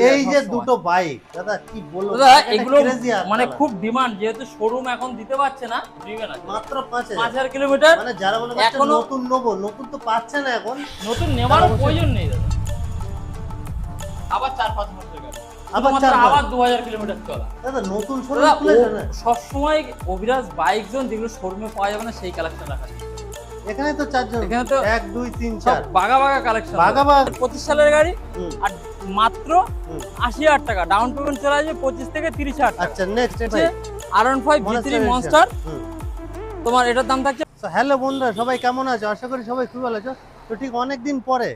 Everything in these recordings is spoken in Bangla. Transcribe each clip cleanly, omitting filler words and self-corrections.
এই যে দুটো বাইক দাদা কি বলবো দাদা এগুলো মানে খুব ডিমান্ড, যেহেতু শোরুম এখন দিতে পারছে না, দিবে না মাত্র 5000 কিলোমিটার। মানে যারা বলে এখন নতুন নেবো, নতুন তো পাচ্ছে না, এখন নতুন নেওয়ার প্রয়োজন নেই দাদা। আবার 4-5 মাসের গাড়ি, আবার 2000 কিলোমিটার চলা। দাদা নতুন শোরুম খুলেছে না সব সময় অভিরাজ বাইক জোন যেগুলো শোরুমে পাওয়া যাবে না সেই কালেকশন রাখা আছে। এখানে তো চারজন, এখানে তো 1 2 3 4 বাগা বাগা কালেকশন। 25 সালের গাড়ি আর মাত্র 80000 টাকা ডাউন পেমেন্ট চলে আসবে 25 থেকে 30000 টাকা। আচ্ছা নেক্সট R15 V3 মনস্টার, তোমার এটার দাম থাকছে। তো হ্যালো বন্ধুরা, সবাই কেমন আছো? আশা করি সবাই খুব ভালো আছো। তো ঠিক অনেকদিন পরে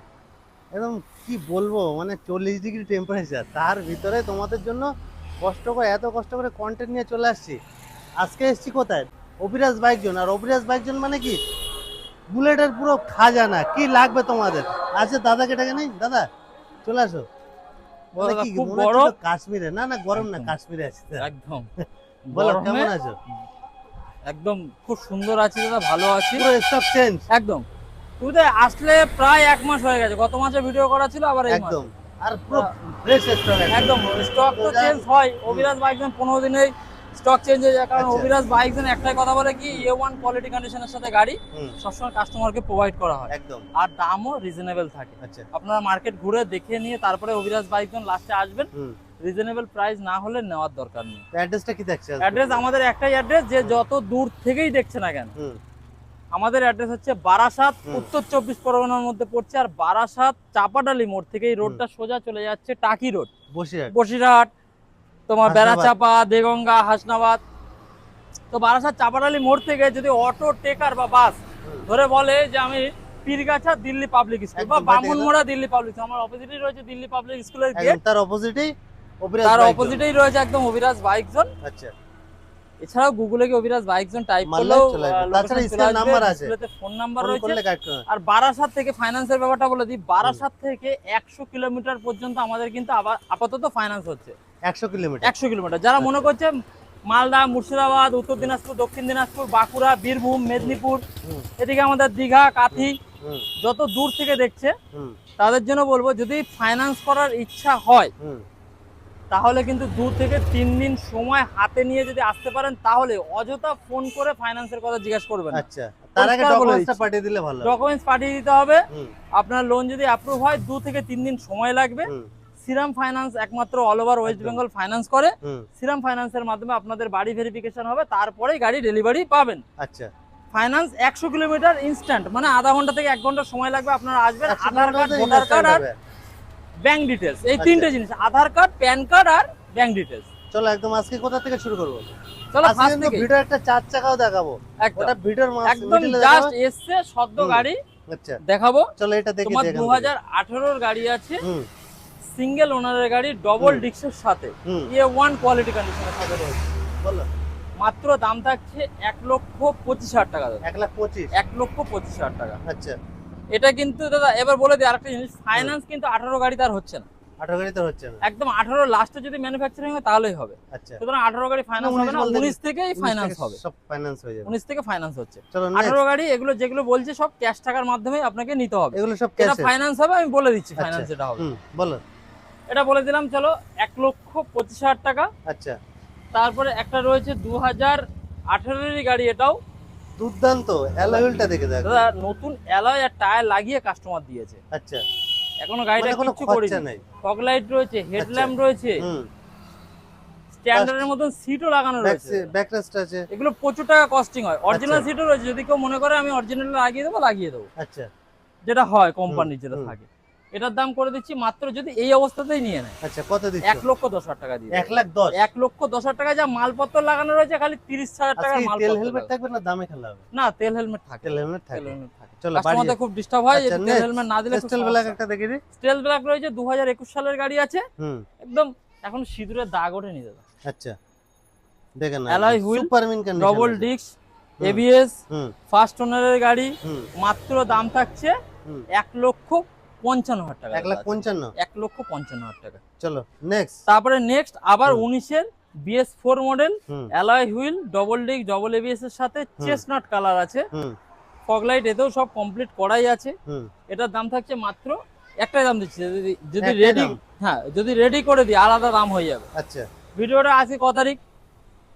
একদম কি বলবো, মানে 40 ডিগ্রি টেম্পারেচার, তার ভিতরে তোমাদের জন্য এত কষ্ট করে কন্টেন্ট নিয়ে চলে আসছি। আজকে এসেছি কোথায়? Abhiraj bike zone. আর অভিরাজ বাইক জোন মানে কি, বুলেটের পুরো খাজানা। কি লাগবে তোমাদের? আচ্ছা দাদাকে ডেকে নেই, দাদা চলে আসো। বলে কি মনে হচ্ছে কাশ্মীরে? না না গরম না, কাশ্মীরে আছি একদম। বলো কেমন আছো? একদম খুব সুন্দর আছি দাদা, ভালো আছি। পুরো স্টক চেঞ্জ একদম। তুমি তো আসলে প্রায় 1 মাস হয়ে গেছে, গত মাসে ভিডিও করা ছিল, আবার এই মাসে একদম। আর পুরো ফ্রেশ স্টক একদম। স্টক তো চেঞ্জ হয়, অভিরাজ বাইক জোন 15 দিনেই স্টক চেঞ্জ হয়ে যায়। কারণ অভিরাজ বাইক জোন একটাই কথা বলে কি, A1 কোয়ালিটি কন্ডিশনের সাথে গাড়ি সবসময় কাস্টমারকে প্রোভাইড করা হয় একদম, আর দামও রিজনেবল থাকে। আচ্ছা আপনারা মার্কেট ঘুরে দেখে নিয়ে তারপরে অভিরাজ বাইক জোন লাস্টে আসবেন। রিজনেবল প্রাইস না হলে নেওয়ার দরকার নেই। অ্যাড্রেসটা কি দেখছে? অ্যাড্রেস আমাদের একটাই অ্যাড্রেস, যে যত দূর থেকেই দেখছে না কেন, আমাদের অ্যাড্রেস হচ্ছে বারাসাত, উত্তর 24 পরগনার মধ্যে পড়ছে। আর বারাসাত চাপাডালি মোড় থেকে এই রোডটা সোজা চলে যাচ্ছে টাকি রোড, বসিরহাট, তোমার বেড়াচাপা, দেগঙ্গা, হাসনাবাদ। তো বারাসাত চাপাডালি মোড় থেকে যদি অটো টেকার বা বাস ধরে বলে যে আমি পীরগাছা দিল্লি পাবলিক স্কুল বা বামুনমোড়া দিল্লি পাবলিক স্কুল, আমার অপোজিটেই রয়েছে দিল্লি পাবলিক স্কুলের গেট, তার অপোজিটেই রয়েছে একদম অভিরাজ বাইক জোন। আচ্ছা, এছাড়াও গুগলে কি অভিরাজ বাইক জোন টাইপ করলেও তাছাড়া স্ক্রিন নাম্বার আছে, ফোন নাম্বার রয়েছে। আর বারাসাত থেকে ফাইন্যান্সের ব্যাপারটা বলে দিই, বারাসাত থেকে 100 কিলোমিটার পর্যন্ত আমাদের কিন্তু আবার আপাতত ফাইন্যান্স হচ্ছে। 100 কিলোমিটার যারা মনে করছে মালদা, মুর্শিদাবাদ, উত্তর দিনাজপুর, দক্ষিণ দিনাজপুর, বাঁকুড়া, বীরভূম, মেদিনীপুর, এদিকে আমাদের দীঘা, কাঁথি, যত দূর থেকে দেখছে তাদের জন্য বলবো, যদি ফাইন্যান্স করার ইচ্ছা হয় তাহলে কিন্তু 2 থেকে 3 দিন সময় হাতে নিয়ে যদি আসতে পারেন, তাহলে অযথা ফোন করে ফাইন্যান্সের কথা জিজ্ঞেস করবেন। আচ্ছা, তার আগে ডকুমেন্টসটা পাঠিয়ে দিলে ভালো। ডকুমেন্টস পাঠিয়ে দিতে হবে। আপনার লোন যদি অ্যাপ্রুভ হয় 2 থেকে 3 দিন সময় লাগবে। শ্রীরাম ফাইন্যান্স একমাত্র all over West Bengal finance করে। শ্রীরাম ফাইন্যান্সের মাধ্যমে আপনাদের বাড়ি ভেরিফিকেশন হবে, তারপরেই গাড়ি ডেলিভারি পাবেন। আচ্ছা, ফাইন্যান্স 100 কিলোমিটার ইনস্ট্যান্ট, মানে আধা ঘন্টা থেকে 1 ঘন্টা সময় লাগবে। আপনারা আসবেন, আধার কার্ড, ভোটার কার্ড আর ব্যাংক ডিটেলস, এই তিনটে জিনিস, আধার কার্ড, প্যান কার্ড আর ব্যাংক ডিটেলস। চলো একদম আজকে কোথা থেকে শুরু করব? চলো ফার্স্ট থেকে ভিডিও একটা 4 চাকাও দেখাবো, ওটা ভিডিওর একদম জাস্ট এসছে সদ্য গাড়ি। আচ্ছা দেখাবো, চলো এটা দেখি। তোমার 2018 এর গাড়ি আছে, সিঙ্গেল ওনারের গাড়ি, ডবল ডিস্কের সাথে, A1 কোয়ালিটি কন্ডিশনের সাথে রয়েছে। বলো মাত্র দাম থাকছে 1,25,000 টাকা। 1,25,000 টাকা। আচ্ছা, এটা কিন্তু দাদা এবার বলে দিই আরেকটা জিনিস, ফাইন্যান্স কিন্তু 18 গাড়ি তার হচ্ছে না। 18 গাড়ি তো হচ্ছে না, একদম 18 লাস্টে যদি ম্যানুফ্যাকচারিং হয় তাহলেই হবে। আচ্ছা, সুতরাং 18 গাড়ি ফাইন্যান্স হবে না, 19 থেকেই ফাইন্যান্স হবে। সব ফাইন্যান্স হয়ে যাবে, 19 থেকে ফাইন্যান্স হচ্ছে। 18 গাড়ি এগুলো যেগুলো বলছে সব ক্যাশ টাকার মাধ্যমে আপনাকে নিতে হবে। এগুলো সব ক্যাশ, এটা ফাইন্যান্স হবে, আমি বলে দিচ্ছি ফাইন্যান্স এটা হবে। বলো, এটা বলে দিলাম। চলো 1,25,000 টাকা। আচ্ছা, তারপরে একটা রয়েছে 2018 এর গাড়ি, এটাও দুর্দান্ত। অ্যালয় হুইলটা দেখে দেখো দাদা, নতুন অ্যালয় আর টায়ার লাগিয়ে কাস্টমার দিয়েছে। আচ্ছা, এখনো গাড়িটা কিছু করিনি। ফগ লাইট রয়েছে, হেডল্যাম্প রয়েছে, স্ট্যান্ডার্ডের মতন সিটও লাগানো রয়েছে, ব্যাকরেস্ট আছে। এগুলো প্রচুর টাকা কস্টিং হয়। অরিজিনাল সিটও রয়েছে, যদি কেউ মনে করে আমি অরিজিনাল লাগিয়ে দেবো। আচ্ছা, যেটা হয় কোম্পানির যেটা থাকে, এটার দাম করে দিচ্ছি মাত্র, যদি এই অবস্থাতেই নিয়ে নেয়। আচ্ছা, কত দিচ্ছ? 1,10,000 টাকা দিয়ে। 1,10,000? 1,10,000 টাকা যা মালপত্র লাগানো রয়েছে, খালি 30,000 টাকার মাল। তেল হেলমেট থাকবে না, দামে খেলা হবে? না, তেল হেলমেট থাকে। তেল হেলমেট থাকে। চলো কাস্টমারদের খুব ডিস্টার্ব হয় তেল হেলমেট না দিলে। স্টেল ব্ল্যাক একটা দেখে দিই। স্টেল ব্ল্যাক রয়েছে, 2021 সালের গাড়ি আছে। একদম এখন সিঁদুরের দাগ ওঠেনি দাদা। আচ্ছা, দেখেন alloy wheel, super mean condition, double disc, ABS, first ওনারের গাড়ি। মাত্র দাম থাকছে 1,55,000 টাকা। 1,55,000? 1,55,000 টাকা। চলো নেক্সট। তারপরে নেক্সট আবার 19 এর BS4 model, alloy wheel, double disc, double ABS এর সাথে, চেস্টনাট কালার আছে, ফগ লাইট, এতেও সব কমপ্লিট করাই আছে। এটার দাম থাকছে মাত্র একটাই দাম দিচ্ছি, যদি একটাই রেডি, দাম? হ্যাঁ যদি রেডি করে দিই আলাদা দাম হয়ে যাবে। আচ্ছা, ভিডিওটা আজকে ক তারিখ?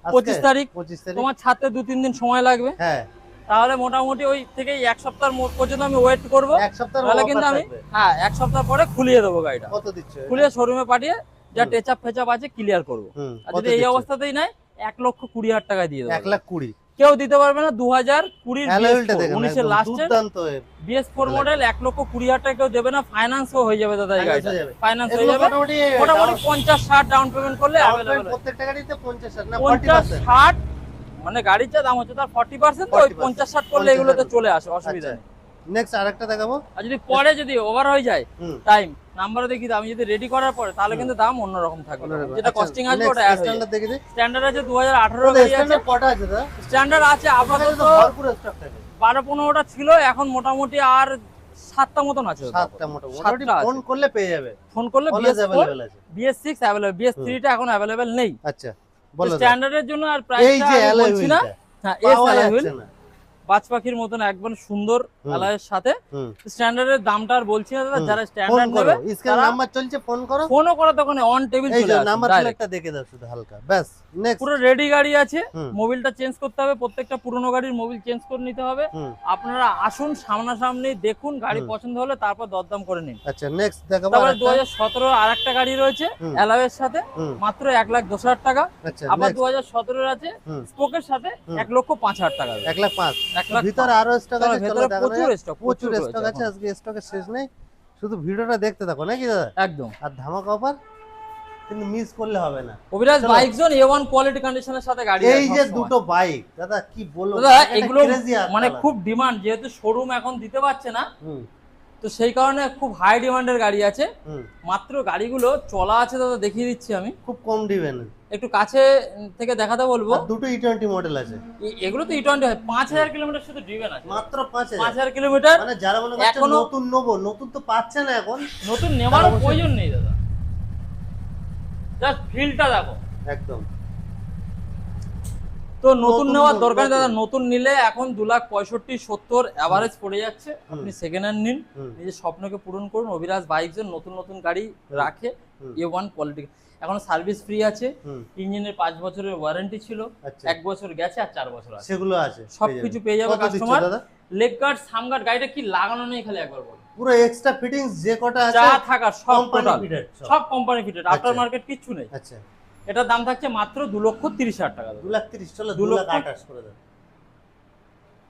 25 তারিখ। 25 তারিখ। তোমার ছাড়তে 2-3 দিন সময় লাগবে, হ্যাঁ, তাহলে মোটামুটি ওই থেকে এক সপ্তাহ পর্যন্ত আমি ওয়েট করব। এক সপ্তাহ তাহলে কিন্তু আমি হ্যাঁ এক সপ্তাহ পরে খুলিয়ে দেবো গাড়িটা, কত দিচ্ছ? খুলিয়ে শোরুমে পাঠিয়ে যা টেচাপ ফেচাপ আছে ক্লিয়ার করবো। আর কত যদি এই দিচ্ছ? অবস্থাতেই নাই 1,20,000 টাকা দিয়ে দেবো। 1,20,000 কেউ দিতে পারবে না। 2020 অ্যালয়েলটা দেখেন, 19-এর লাস্টের দুর্দান্ত। BS4 মডেল 1,20,000 টাকা কেউ দেবে না। ফাইন্যান্সও হয়ে যাবে দাদা, এই গাড়িটা ফাইন্যান্স হয়ে যাবে। মোটামুটি 50-60 ডাউন পেমেন্ট করলে अवेलेबल। প্রত্যেকটা গাড়িতে 50 না 40%? 50-60 মানে গাড়ির যা দাম হচ্ছে তার 40%, তো ওই 50-60 করলে এগুলোতে চলে আসে, অসুবিধা নেই। নেক্সট আরেকটা দেখাবো। আর যদি পরে যদি ওভার হয়ে যায় হুম। টাইম, নাম্বারে দেখি আমি যদি রেডি করার পরে তাহলে কিন্তু দাম অন্যরকম থাকবে, যেটা কস্টিং আসবে ওটা অ্যাড হয়ে স্ট্যান্ডার্ড যাবে। দেখে দিই। স্ট্যান্ডার্ড আছে 2018 গাড়ি আছে। স্ট্যান্ডার্ড কটা আছে দাদা? স্ট্যান্ডার্ড আছে আপাতত ভরপুর স্টক থাকে। 12-15টা ছিল, এখন মোটামুটি আর 7টা মতন আছে। 7টা মোটামুটি। 7টা আছে। ফোন করলে পেয়ে যাবে। ফোন করলে Always BS4 available আছে। BS6 अवेलेबल, BS3 টা এখন अवेलेबल নেই। আচ্ছা, বলো দাদা। স্ট্যান্ডার্ডের জন্য আর এই প্রাইসটা যে আমি অ্যালয় বলছি না। হুইলটা হ্যাঁ, এস পাওয়া অ্যালয় হুইল, যাচ্ছে না। বাজ পাখির মতন একদম সুন্দর হুম। অ্যালয়ের সাথে। হুম। স্ট্যান্ডার্ডের দামটা আর বলছি না দাদা, হুম। যারা ফোন স্ট্যান্ডার্ড করো, নেবে স্ক্রিন তারা নাম্বার চলছে, ফোন করো। ফোনও করা তখন অন টেবিল এই চলে যে আসে নাম্বার direct। প্লেটটা দেখে দাও শুধু হালকা, ব্যাস। নেক্সট। পুরো রেডি গাড়ি আছে, হুম। মোবিলটা চেঞ্জ করতে হবে, প্রত্যেকটা পুরনো গাড়ির মোবিল চেঞ্জ করে নিতে হবে। হুম। আপনারা আসুন, সামনাসামনি দেখুন, গাড়ি হুম। পছন্দ হলে তারপর দরদাম করে নিন। আচ্ছা, নেক্সট দেখাবো তারপরে আরেকটা। 2017 আরেকটা গাড়ি রয়েছে হুম। অ্যালয়ের সাথে, হুম। মাত্র 1,10,000 টাকা। আচ্ছা, আবার নেক্সট। 2017 আছে হুম। স্পোকের সাথে হুম। 1,05,000 টাকা। 1,05,000। 1,05,000 ভিতরে আরো স্টক আছে, চলো ভেতরে দেখানো প্রচুর যাক। স্টক, প্রচুর রয়েছে স্টক আছে, এখন। আজকে স্টকের শেষ নেই। শুধু ভিডিওটা দেখতে থাকো নাকি দাদা? একদম। আর ধামাকা অফার কিন্তু মিস করলে হবে না। অভিরাজ চলো। বাইক জোন A1 কোয়ালিটি কন্ডিশনের সাথে গাড়ি এই যে সবসময়। দুটো বাইক দাদা, কি বলবো দাদা এটা এগুলো crazy আর মানে কালার। খুব ডিমান্ড, যেহেতু শোরুম এখন দিতে পারছে না, হুম। তো সেই কারণে খুব হাই ডিমান্ডের গাড়ি আছে। হুম। মাত্র গাড়িগুলো চলা আছে দাদা, দেখিয়ে দিচ্ছি আমি খুব কম দিবেন। একটু কাছে থেকে দেখাতে বলবো। আর দুটো E20 মডেল আছে। এগুলো তো E20 হয়, 5,000 কিলোমিটার শুধু ড্রিভেন আছে, মাত্র 5,000। 5,000 কিলোমিটার। মানে যারা মনে করছে এখনো- নতুন নেবো, নতুন তো পাচ্ছে না এখন। নতুন নেওয়ার তারা বসে- প্রয়োজন নেই দাদা, জাস্ট ফিলটা দেখো। একদম। তো নতুন নেওয়ার দরকার নতুন। দাদা, নতুন নিলে এখন 2,65,70 এভারেজ পড়ে যাচ্ছে। আপনি সেকেন্ড হ্যান্ড নিন, হুম। নিজের স্বপ্নকে পূরণ করুন। অভিরাজ বাইকজন নতুন নতুন গাড়ি রাখে, হুম। A1 quality. এখন সার্ভিস ফ্রি আছে, হুম। ইঞ্জিনের 5 বছরের ওয়ারেন্টি ছিল, আচ্ছা, 1 বছর গেছে আর 4 বছর আছে। সেগুলো আছে, সবকিছু পেয়ে যাবে কত দিচ্ছ কাস্টমার। দাদা? লেগ গার্ড, সাম গার্ড, গাড়িটা কি লাগানো নেই খালি একবার বলুন। পুরো এক্সট্রা ফিটিংস যে কটা আছে যা থাকার সব কোম্পানি টোটাল, ফিটেড সব। সব কোম্পানি ফিটেড, আফটার আচ্ছা। মার্কেট কিচ্ছু নেই। আচ্ছা, এটার দাম থাকছে মাত্র 2,30,000 টাকা। 2,30,000 চলো 2,28,000 2,28,000 করে দাও।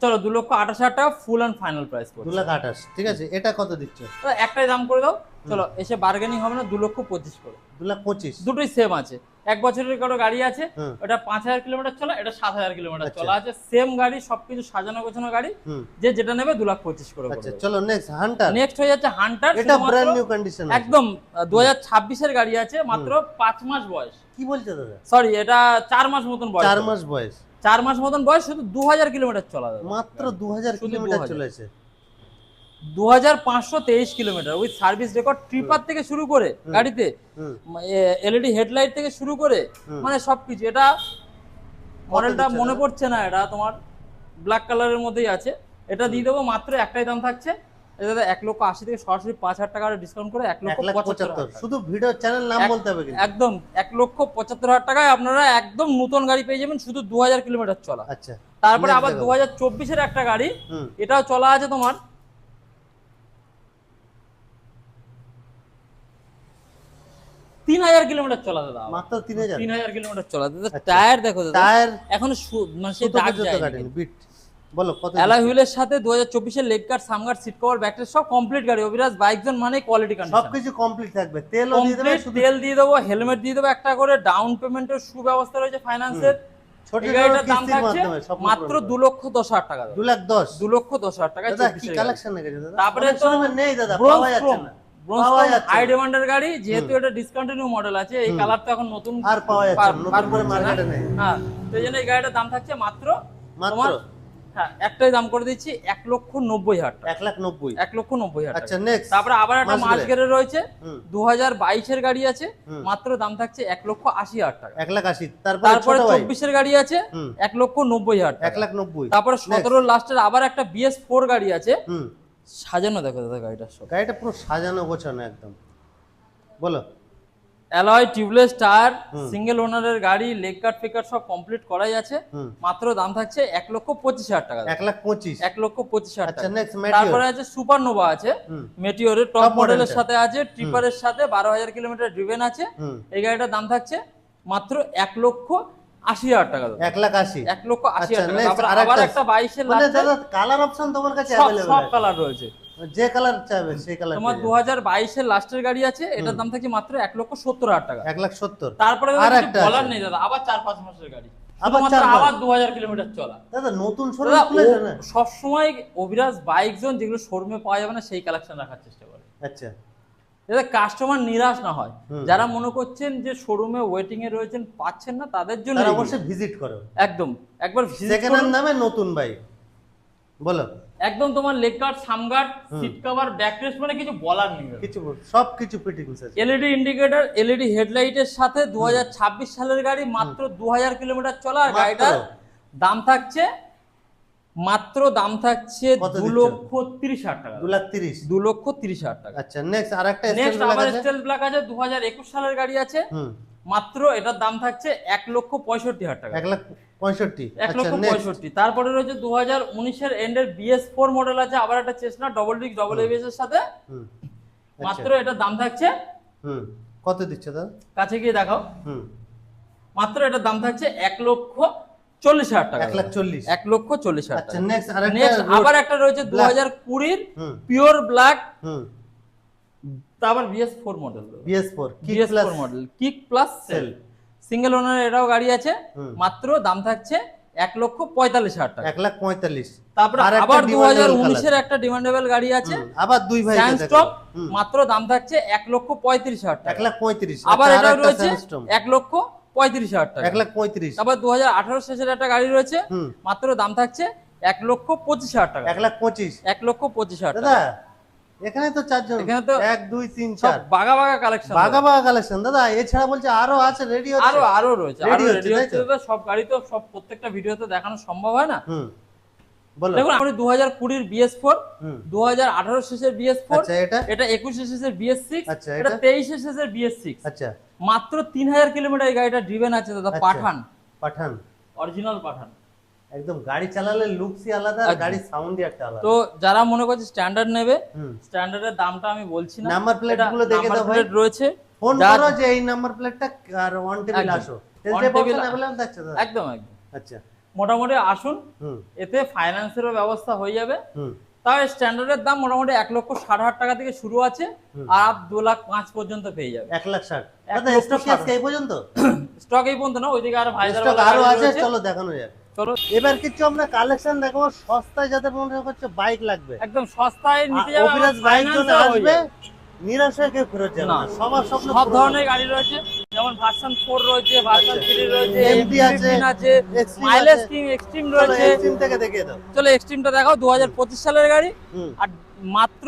চলো 2,28,000 টাকা ফুল অ্যান্ড ফাইনাল প্রাইস পড়ছে। 2,28,000 ঠিক আছে। এটা কত দিচ্ছ? তো একটাই দাম করে দাও, চলো এসে বার্গেনিং হবে না, 2,25,000 করে। 2,25,000। দুটোই সেম আছে, 1 বছরের কারো গাড়ি আছে, হুম। ওটা 5,000 কিলোমিটার চলা, এটা 7,000 কিলোমিটার আচ্ছা। চলা আছে, সেম গাড়ি, সবকিছু সাজানো গোছানো গাড়ি। হুম। যে যেটা নেবে 2,25,000 করে আচ্ছা, পড়বে। চলো নেক্সট হান্টার। নেক্সট হয়ে যাচ্ছে হান্টার, এটা ব্র্যান্ড নিউ কন্ডিশন একদম 2026 এর গাড়ি আছে, মাত্র 5 মাস বয়স। কি বলছো দাদা? সরি, এটা 4 মাস মতন বয়স। 4 মাস বয়স, 4 মাস মতন বয়স, শুধু 2,000 কিলোমিটার চলা দাদা। মাত্র 2,000 শুধু কিলোমিটার 2,000 চলেছে। 2,523 kilometre with service record, tipper থেকে শুরু করে গাড়িতে, হুম। এলইডি হেডলাইট থেকে শুরু করে, হুম। মানে সবকিছু। এটা মডেলটা দিচ্ছে মনে দাদা? পড়ছে না, এটা তোমার ব্ল্যাক কালারের মধ্যেই আছে। এটা দিয়ে দেবো মাত্র, একটাই দাম থাকছে এটা দাদা, 1,80,000 থেকে সরাসরি 5,000 টাকা ডিসকাউন্ট করে 1,75,000 1,75,000। শুধু ভিডিও চ্যানেল নাম বলতে হবে কিন্তু। একদম 1,75,000 টাকায় আপনারা একদম নতুন গাড়ি পেয়ে যাবেন, শুধু 2,000 কিলোমিটার চলা। আচ্ছা, তারপরে next আবার দেখাবো। 2024 এর একটা গাড়ি, হুম। এটাও চলা আছে তোমার 3,000 কিলোমিটার চলা দাদা, মাত্র 3,000। 3,000 কিলোমিটার চলা দাদা। আচ্ছা। টায়ার দেখো দাদা, টায়ার এখন মানে সেই দাগ যায়নি। বিট বলো কত? অ্যালয় হুইলের সাথে 2024 এর leg guard, sump guard, seat cover, battery সব কমপ্লিট গাড়ি। অভিরাজ বাইকজন মানে কোয়ালিটি কন্ডিশন, সবকিছু কমপ্লিট থাকবে, তেলও দিয়ে দেবে, কমপ্লিট শুধু তেল দিয়ে দেবো, হেলমেট দিয়ে দেবো একটা করে, ডাউন পেমেন্টের সুব্যবস্থা রয়েছে ফাইন্যান্সের। ছোট এই গাড়িটার দাম কিস্তির থাকছে মাধ্যমে সব মাত্র 2,10,000 টাকা দাদা। 2,10,000। 2,10,000 টাকা। দাদা কি কালেকশন রেখেছে দাদা? তারপরে অনেক তো সময় নেই দাদা, ব্রোঞ্জ পাওয়া যাচ্ছে ক্রোম, না। ব্রোঞ্জ পাওয়া ক্রোম যাচ্ছে হাই না। ডিমান্ডের গাড়ি, যেহেতু এটা ডিসকন্টিনিউ মডেল আছে, এই কালার তো এখন নতুন আর পাওয়া যাচ্ছে না, নতুন করে করছে না। মার্কেটে নেই। হ্যাঁ, তো এই জন্য এই গাড়িটার দাম থাকছে মাত্র মাত্র তোমার, হ্যাঁ একটাই দাম করে দিচ্ছি 1,90,000 টাকা। 1,90,000। 1,90,000 আচ্ছা, টাকা। নেক্সট। তারপরে আবার একটা মার্চগেরের রয়েছে, হুম। 2022 এর গাড়ি আছে, হুম। মাত্র দাম থাকছে 1,80,000 টাকা। 1,80,000। তারপরে তারপরে ছোট ভাই 24 এর গাড়ি আছে, হুম। 1,90,000 টাকা। 1,90,000। তারপরে 17 লাস্টের আবার একটা BS4 গাড়ি আছে, হুম। সাজানো দেখো দাদা গাড়িটার সব, গাড়িটা পুরো সাজানো গোছানো একদম। বলো। অ্যালয়, টিউবলেস টায়ার, সিঙ্গেল ওনারের গাড়ি, লেগ গার্ড ফেকার সব কমপ্লিট করাই আছে। মাত্র দাম থাকছে 1,25,000 টাকা। 1,25,000। 1,25,000 আচ্ছা, টাকা। Next Meteor. তারপরে আছে সুপারনোভা আছে, মেটিওরের টপ মডেলের সাথে আছে, ট্রিপারের সাথে 12,000 কিলোমিটার ড্রিভেন আছে। এই গাড়িটার দাম থাকছে মাত্র 1,80,000 টাকা। 1,80,000। 1,80,000 টাকা। next তারপর আবার একটা 22-এর মানে লাস্টে দাদা কালার অপশন তোমার কাছে সব अवेलेबल আছে? কালার রয়েছে, যে কালার চাইবে সেই কালার। তোমার 2022-এর লাস্টের গাড়ি আছে, এটার দাম থাকছে মাত্র 1,70,000 টাকা। 1,70,000। তারপরে আর কিছু একটা বলার আছে। নেই দাদা, আবার 4-5 মাসের গাড়ি, আবার আবার 2000 কিলোমিটার চলা। দাদা নতুন শোরুম খুলেছে না? সবসময় অভিরাজ বাইক জোন যেগুলো শোরুমে পাওয়া যাবে না সেই কালেকশন রাখার চেষ্টা করে, আচ্ছা, যাতে কাস্টমার নিরাশ না হয়। যারা মনে করছেন যে শোরুমে ওয়েটিং এ রয়েছেন পাচ্ছেন না, তাদের জন্য তারা অবশ্যই ভিজিট করো। একদম একবার সেকেন্ড হ্যান্ড দামে নতুন বাইক। বলো। একদম তোমার leg guard, sump guard, seat cover, back rest, মানে কিছু বলার নেই। কিছু সব কিছু ফিটিংস আছে। এলইডি ইন্ডিকেটর, এলইডি হেডলাইটের সাথে 2026 সালের গাড়ি, মাত্র 2000 কিলোমিটার চলা। আর গাড়িটার দাম থাকছে মাত্র 2,30,000 টাকা। 2,30,000। 2,30,000 টাকা। আচ্ছা, নেক্সট আরেকটা নেক্সট আবার স্টেল ব্ল্যাক আছে, 2021 সালের গাড়ি আছে। মাত্র এটার দাম থাকছে 1,65,000 টাকা। 1,65,000। 1,65,000। তারপরে রয়েছে 2019-এর এন্ডের BS4 মডেল আছে, আবার একটা চেসনা ডবল ডিস্ক ডবল এবিএস এর সাথে। মাত্র এটার দাম থাকছে কত দিচ্ছে দাদা? কাছে গিয়ে দেখাও। মাত্র এটার দাম থাকছে 1,40,000 টাকা। 1,40,000। 1,40,000 আচ্ছা, টাকা। নেক্সট নেক্সট আবার একটা রয়েছে 2020-এর পিওর ব্ল্যাক, তারপর BS4 model. BS4 BS4 model kick plus self, single owner এটাও গাড়ি আছে। মাত্র দাম থাকছে 1,45,000 টাকা। 1,45,000। তারপর আবার 2019-এর একটা ডিমান্ডেবল গাড়ি আছে, আবার দুই ভাই স্যান্ডস্টর্ম। মাত্র দাম থাকছে 1,35,000 টাকা। 1,35,000। আবার এটাও রয়েছে 1,35,000 টাকা। 1,35,000। আবার 2018 শেষের একটা গাড়ি রয়েছে, মাত্র দাম থাকছে 1,25,000 টাকা। 1,25,000। 1,25,000 দাদা টাকা। এখানে তো চারজন, এখানে তো 1 2 3 সব 4 বাগা বাগা কালেকশন, বাগা বাগা কালেকশন। দাদা এছাড়া বলছে আরো আছে, রেডি হচ্ছে। আরো রয়েছে, আরো Ready রেডি হচ্ছে, হচ্ছে। সব গাড়ি তো সব প্রত্যেকটা ভিডিওতে দেখানো সম্ভব হয় না। বলো। দেখুন আমরা 2020-এর BS4, 2018 শেষের BS4, আচ্ছা, এটা 21 শেষের BS6, আচ্ছা, এটা 23 শেষের BS6। আচ্ছা, মাত্র 3000 কিলোমিটার এই গাড়িটা ড্রিভেন আছে দাদা। পাঠান, পাঠান, অরিজিনাল পাঠান। একদম গাড়ি চালালে লুকসই আলাদা, আর গাড়ির সাউন্ডই একটা আলাদা। তো যারা মনে করছে স্ট্যান্ডার্ড নেবে, স্ট্যান্ডার্ডের দামটা আমি বলছি না। নাম্বার প্লেট গুলো দেখে দাও ভাই। রয়েছে, ফোন করো যে এই নাম্বার প্লেটটা, আর অন টেবিল আসো। টেবিল अवेलेबल থাকছে দাদা। একদম একদম। আচ্ছা, মোটামুটি আসুন, এতে ফাইন্যান্সেরও ব্যবস্থা হয়ে যাবে। তাও স্ট্যান্ডার্ডের দাম মোটামুটি 1,60,000 টাকা থেকে শুরু আছে, আর 2,05,000 পর্যন্ত পেয়ে যাবে। 1,60,000। দাদা স্টক কি আজকে এই পর্যন্ত? স্টক এই পর্যন্ত না, ওইদিকে আর ভাইজার স্টক আরো আছে, চলো দেখানো যাক। চলো এবার কিছু আমরা কালেকশন দেখাবো সস্তায়, যাদের মনে হচ্ছে বাইক লাগবে, একদম সস্তায় নিতে যাবে। অভিরাজ বাইক জোনে আসবে, নিরাশ হয়ে কেউ ফেরত যাবে না। সবার স্বপ্ন সব ধরনের গাড়ি রয়েছে, যেমন ভার্সন 4 রয়েছে, ভার্সন 3 রয়েছে, MT আছে, আছে, Extreme মাইলেজ আছে। কিং এক্সট্রিম চলো রয়েছে। এক্সট্রিম থেকে দেখিয়ে দাও। চলো এক্সট্রিমটা দেখাও, 2025 সালের গাড়ি, আর মাত্র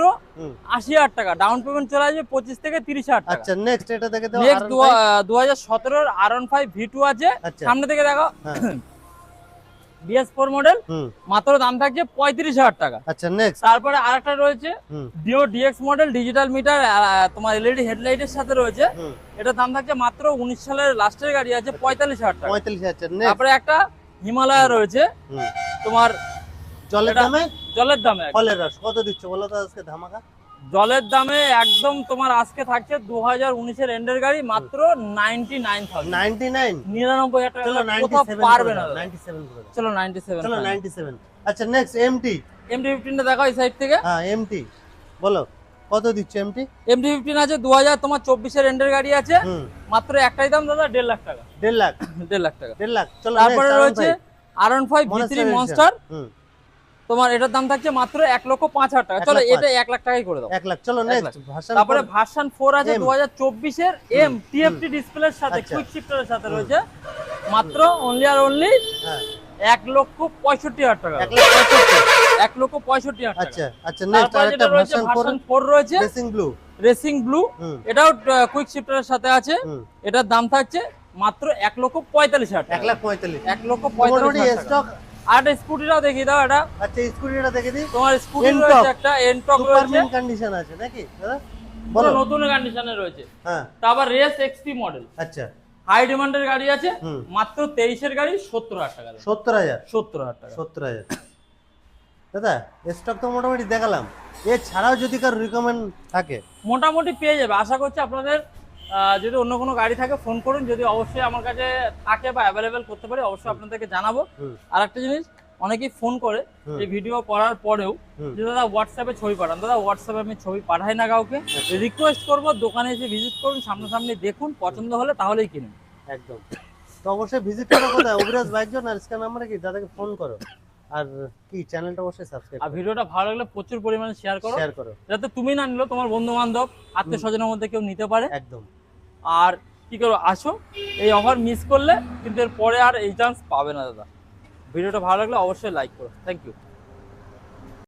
80,000 টাকা ডাউন পেমেন্ট চলে আসবে, 25 থেকে 30,000 টাকা। আচ্ছা, নেক্সট এটা দেখে দাও। নেক্সট 2017-এর R15 V2 আছে, সামনে থেকে দেখো। BS4 মডেল, মাত্র দাম থাকছে 35,000 টাকা। আচ্ছা, নেক্সট তারপরে আরেকটা রয়েছে Dio DX model, digital meter, তোমার এলইডি হেডলাইটের সাথে রয়েছে। এটার দাম থাকছে মাত্র 19 সালের লাস্টের গাড়ি আছে, 45,000 টাকা। 45,000। তারপরে একটা হিমালয় রয়েছে তোমার জলের দামে, জলের দামে। ফলের রস কত দিচ্ছ বলো তো আজকে ধামাকা? জলের দামে একদম তোমার আজকে থাকছে 2019-এর এন্ডের গাড়ি, মাত্র 99,000। 99,000 টাকা। চলো কোথাও পারবে না। 97 করে দাও। চলো 97। চলো 97। আচ্ছা, নেক্সট MT। MT-15 টা দেখাও এই সাইড থেকে। হ্যাঁ, MT বলো কত দিচ্ছ MT? MT-15 আছে 2024-এর এন্ডের গাড়ি আছে, মাত্র একটাই দাম দাদা 1.5 লাখ টাকা। 1.5 লাখ। 1.5 লাখ টাকা। 1.5 লাখ। চলো তারপরে রয়েছে R15 V3 মনস্টার, তোমার এটার দাম থাকছে মাত্র 1,05,000 টাকা। চলো এটা 1 লাখ টাকাই করে দাও। 1 লাখ। চলো নেক্সট ভার্সন। তারপরে ভার্সন 4 আছে 2024-এর M TFT ডিসপ্লের সাথে, কুইক শিফটারের সাথে রয়েছে, মাত্র অনলি আর অনলি 1,65,000 টাকা। 1,65,000 টাকা। আচ্ছা, আচ্ছা, নেক্সট আরেকটা ভার্সন 4 রয়েছে, রেসিং ব্লু। এটাও কুইক শিফটারের সাথে আছে। এটার দাম থাকছে মাত্র 1,45,000 টাকা। 1,45,000। 1,45,000 স্টক আর একটা স্কুটিটাও দেখিয়ে দাও। এটা আচ্ছা স্কুটিটা দেখে দিই। তোমার স্কুটি Ntorq। রয়েছে একটা, এনটক রয়েছে, সুপারমিন কন্ডিশন আছে নাকি দাদা? পুরো বলো। নতুন কন্ডিশনে রয়েছে। হ্যাঁ তারপর রেস এক্সপি মডেল, আচ্ছা হাই ডিমান্ডের গাড়ি আছে, হুম। মাত্র 23 এর গাড়ি 70,000 টাকা দাম। 70,000। 70,000 টাকা। 70,000 দাদা স্টক তো মোটামুটি দেখালাম, এছাড়াও যদি কারো রিকমেন্ড থাকে মোটামুটি পেয়ে যাবে, আশা করছি আপনাদের। যদি অন্য কোনো গাড়ি থাকে ফোন করুন, যদি অবশ্যই আমার কাছে থাকে বা অ্যাভেলেবেল করতে পারি অবশ্যই আপনাদেরকে জানাবো। হুম। আর একটা জিনিস, অনেকেই ফোন করে হুম। এই ভিডিও করার পরেও হুম। যে দাদা হোয়াটসঅ্যাপে ছবি পাঠান, দাদা হোয়াটসঅ্যাপে আমি ছবি পাঠাই না কাউকে। রিকোয়েস্ট করবো দোকানে এসে ভিজিট করুন, সামনাসামনি দেখুন, পছন্দ হলে তাহলেই কিনুন। একদম। তো অবশ্যই ভিজিট করো কোথায়? অভিরাজ বাইক জোন, আর স্ক্যান নাম্বারে কি দাদাকে ফোন করো, আর কি চ্যানেলটা অবশ্যই সাবস্ক্রাইব আর করো, ভিডিওটা ভালো লাগলে প্রচুর পরিমাণে শেয়ার করো, শেয়ার করো। যাতে তুমি না নিলেও তোমার বন্ধু বান্ধব আত্মীয় স্বজনের মধ্যে কেউ নিতে পারে। একদম। আর কি করো, আসো, এই অফার মিস করলে কিন্তু এর পরে আর এই চান্স পাবে না দাদা। ভিডিওটা ভালো লাগলে অবশ্যই লাইক করো। Thank you.